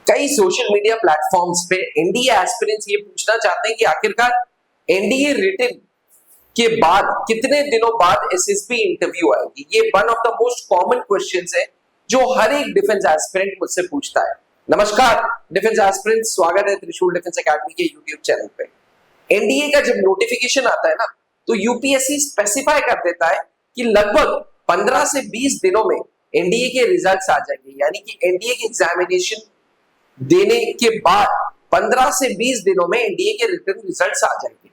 कई social media platforms पे NDA aspirants ये पूछना चाहते हैं कि आखिरकार एनडीए रिटन के बाद कितने दिनों बाद एसएसबी इंटरव्यू आएगी। ये one of the most common questions है जो हर एक डिफेंस एस्पिरेंट मुझसे पूछता है। नमस्कार डिफेंस एस्पिरेंट, स्वागत है त्रिशूल डिफेंस एकेडमी के यूट्यूब चैनल पे। एनडीए का जब नोटिफिकेशन आता है ना, तो यूपीएससी स्पेसिफाई कर देता है कि लगभग 15 से 20 दिनों में एनडीए के रिजल्ट्स आ जाएंगे। यानी कि एनडीए की एग्जामिनेशन देने के बाद 15 से 20 दिनों में एनडीए के रिटन रिजल्ट्स आ जाएंगे।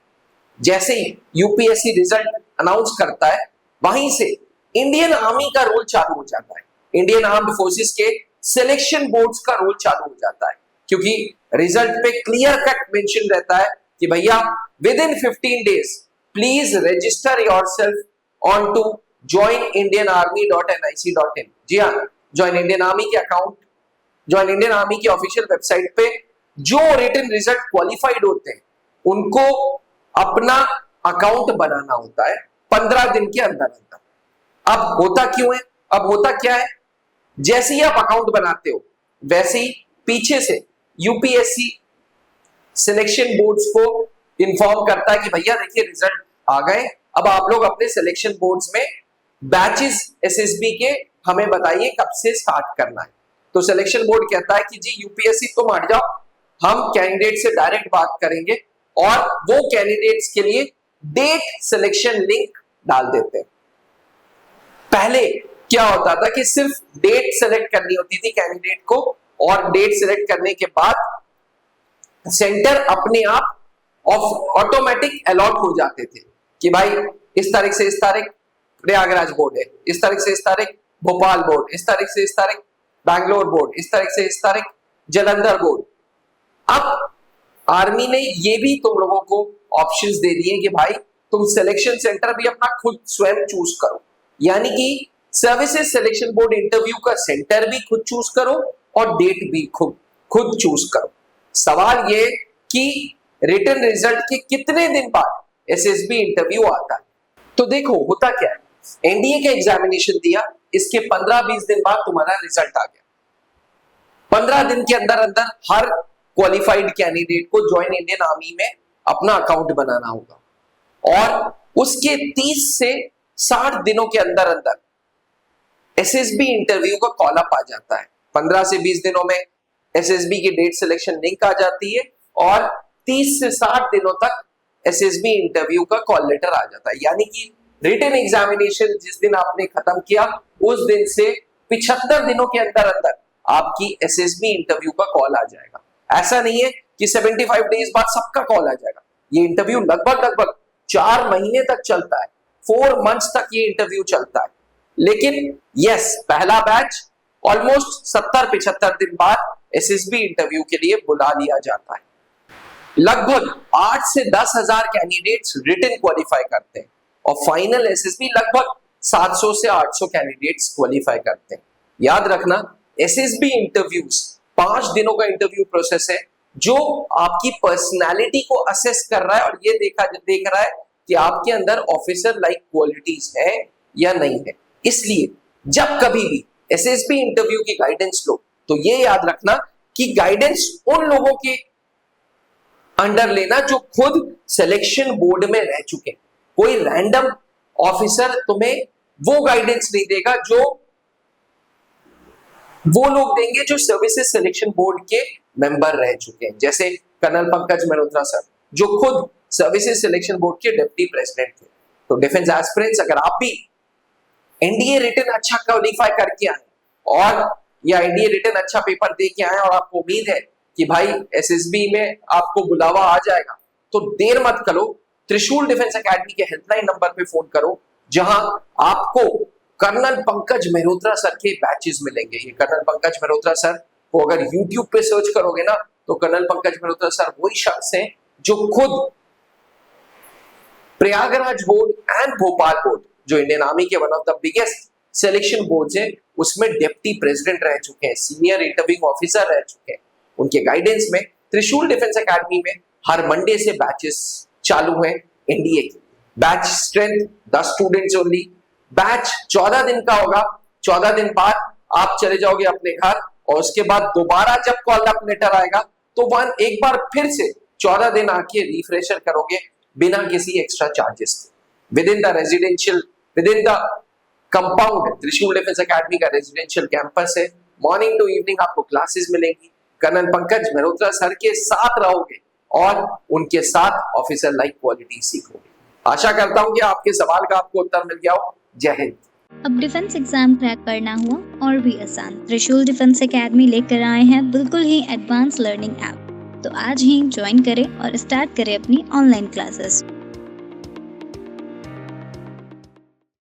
जैसे ही यूपीएससी रिजल्ट अनाउंस करता है, वहीं से इंडियन आर्मी का रोल चालू हो जाता है। इंडियन आर्म्ड फोर्सेस के सिलेक्शन बोर्ड्स का रोल चालू हो जाता है, क्योंकि रिजल्ट पे क्लियर कट मेंशन रहता है कि भैया within 15 days please register yourself on to joinindianarmy.nic.in। जी हाँ, ज्वाइन इंडियन आर्मी के अकाउंट, ज्वाइन इंडियन आर्मी की ऑफिशियल वेबसाइट पे जो रिटन रिजल्ट क्वालिफाइड होते हैं उनको अपना अकाउंट बनाना होता है 15 दिन के अंदर अंदर। अब होता क्यों है, अब होता क्या है, जैसे ही आप अकाउंट बनाते हो वैसे ही पीछे से यूपीएससी सिलेक्शन बोर्ड्स को इन्फॉर्म करता है कि भैया देखिए रिजल्ट आ गए, अब आप लोग अपने सिलेक्शन बोर्ड्स में बैचेस एसएसबी के हमें बताइए कब से स्टार्ट करना है। तो सिलेक्शन बोर्ड कहता है कि जी यूपीएससी तुम हट जाओ, हम कैंडिडेट से डायरेक्ट बात करेंगे और वो कैंडिडेट्स के लिए डेट सिलेक्शन लिंक डाल देते हैं। पहले क्या होता था कि सिर्फ डेट सेलेक्ट करनी होती थी कैंडिडेट को, और डेट सेलेक्ट करने के बाद सेंटर अपने आप ऑटोमेटिक अलॉट हो जाते थे कि भाई इस तारीख से इस तारीख प्रयागराज बोर्ड है, इस तारीख से इस तारीख भोपाल बोर्ड, इस तारीख से इस तारीख बैंगलोर बोर्ड, इस तारीख से इस तारीख जलंधर बोर्ड। अब आर्मी ने ये भी तुम लोगों को ऑप्शंस दे दिए कि भाई तुम सिलेक्शन सेंटर भी अपना खुद स्वयं चूज करो। यानी कि सर्विसेज सिलेक्शन बोर्ड इंटरव्यू का सेंटर भी खुद चूज करो और डेट भी खुद चूज करो। सवाल ये कि रिटन रिजल्ट के कितने दिन बाद एसएसबी इंटरव्यू आता है। तो देखो होता क्या है, एनडीए का एग्जामिनेशन दिया, इसके 15-20 दिन बाद तुम्हारा रिजल्ट आ गया। 15 दिन के अंदर अंदर हर क्वालिफाइड कैंडिडेट को ज्वाइन इंडियन आर्मी में अपना अकाउंट बनाना होगा और उसके 30 से 60 दिनों के अंदर अंदर एसएसबी इंटरव्यू का कॉल अप आ जाता है। 15 से 20 दिनों में एसएसबी की डेट सिलेक्शन लिंक आ जाती है और 30 से 60 दिनों तक एसएसबी इंटरव्यू का कॉल लेटर आ जाता है। यानी कि रिटन एग्जामिनेशन जिस दिन आपने खत्म किया उस दिन से 75 दिनों के अंदर अंदर आपकी एसएसबी इंटरव्यू का कॉल आ जाएगा। ऐसा नहीं है कि 75 डेज बाद सबका कॉल आ जाएगा। ये इंटरव्यू लगभग 4 महीने तक चलता है, 4 मंथ्स तक ये इंटरव्यू चलता है। लेकिन यस, पहला बैच ऑलमोस्ट 70-75 दिन बाद एसएसबी इंटरव्यू के लिए बुला लिया जाता है। लगभग 8 से 10 हजार कैंडिडेट्स रिटन क्वालिफाई करते हैं और फाइनल एसएसबी लगभग 700 से 800 कैंडिडेट्स क्वालिफाई करते हैं। याद रखना, एसएसबी इंटरव्यूज 5 दिनों का इंटरव्यू प्रोसेस है जो आपकी पर्सनालिटी को असेस कर रहा है और ये देख रहा है कि आपके अंदर ऑफिसर लाइक क्वालिटीज है या नहीं है। इसलिए जब कभी भी एसएसबी इंटरव्यू की गाइडेंस लो तो ये याद रखना कि गाइडेंस उन लोगों के अंडर लेना जो खुद सिलेक्शन बोर्ड में रह चुके। कोई रैंडम ऑफिसर तुम्हें वो गाइडेंस नहीं देगा जो वो लोग देंगे जो सर्विसेज सिलेक्शन बोर्ड के मेंबर रह चुके हैं, जैसे कर्नल पंकज मल्होत्रा सर जो खुद सर्विसेज सिलेक्शन बोर्ड के डिप्टी प्रेसिडेंट थे। तो डिफेंस एस्पिरेंट्स, अगर आप भी एनडीए रिटन अच्छा क्वालिफाई करके आए और या एनडीए रिटन अच्छा पेपर दे के आए और आपको उम्मीद है कि भाई एसएसबी में आपको बुलावा आ जाएगा, तो देर मत करो, त्रिशूल डिफेंस एकेडमी के हेल्पलाइन नंबर पे फोन करो जहां आपको कर्नल पंकज मल्होत्रा सर के बैचेस मिलेंगे। ये कर्नल पंकज मल्होत्रा सर को अगर यूट्यूब पे सर्च करोगे ना तो कर्नल पंकज मल्होत्रा सर वही शख्स हैं जो खुद Prayagraj board and Bhopal board, जो इंडियन आर्मी के one of the biggest selection boards है, उसमें डिप्टी प्रेसिडेंट रह चुके हैं, सीनियर इंटरव्यूइंग ऑफिसर रह चुके हैं। उनके गाइडेंस में त्रिशूल डिफेंस एकेडमी में हर मंडे से बैचेस चालू हैं एनडीए की। Batch strength 10 students only. Batch 14 दिन का होगा, 14 दिन बाद आप चले जाओगे अपने घर और उसके बाद दोबारा जब कॉल अप लेटर आएगा तो वन एक बार फिर से 14 दिन आके रिफ्रेशर करोगे बिना किसी एक्स्ट्रा चार्जेस के विद इन द कंपाउंड। त्रिशूल डिफेंस एकेडमी का रेजिडेंशियल कैंपस है। मॉर्निंग टू इवनिंग आपको क्लासेस मिलेंगी। कर्नल पंकज मेहरोत्रा सर के साथ रहोगे और उनके साथ ऑफिसर लाइक क्वालिटी सीखोगे। आशा करता हूं कि आपके सवाल का आपको उत्तर मिल गया हो। जय हिंद। अब डिफेंस एग्जाम क्रैक करना हुआ और भी आसान। त्रिशूल डिफेंस एकेडमी लेकर आए हैं बिल्कुल ही एडवांस लर्निंग ऐप। तो आज ही ज्वाइन करें और स्टार्ट करें अपनी ऑनलाइन क्लासेस।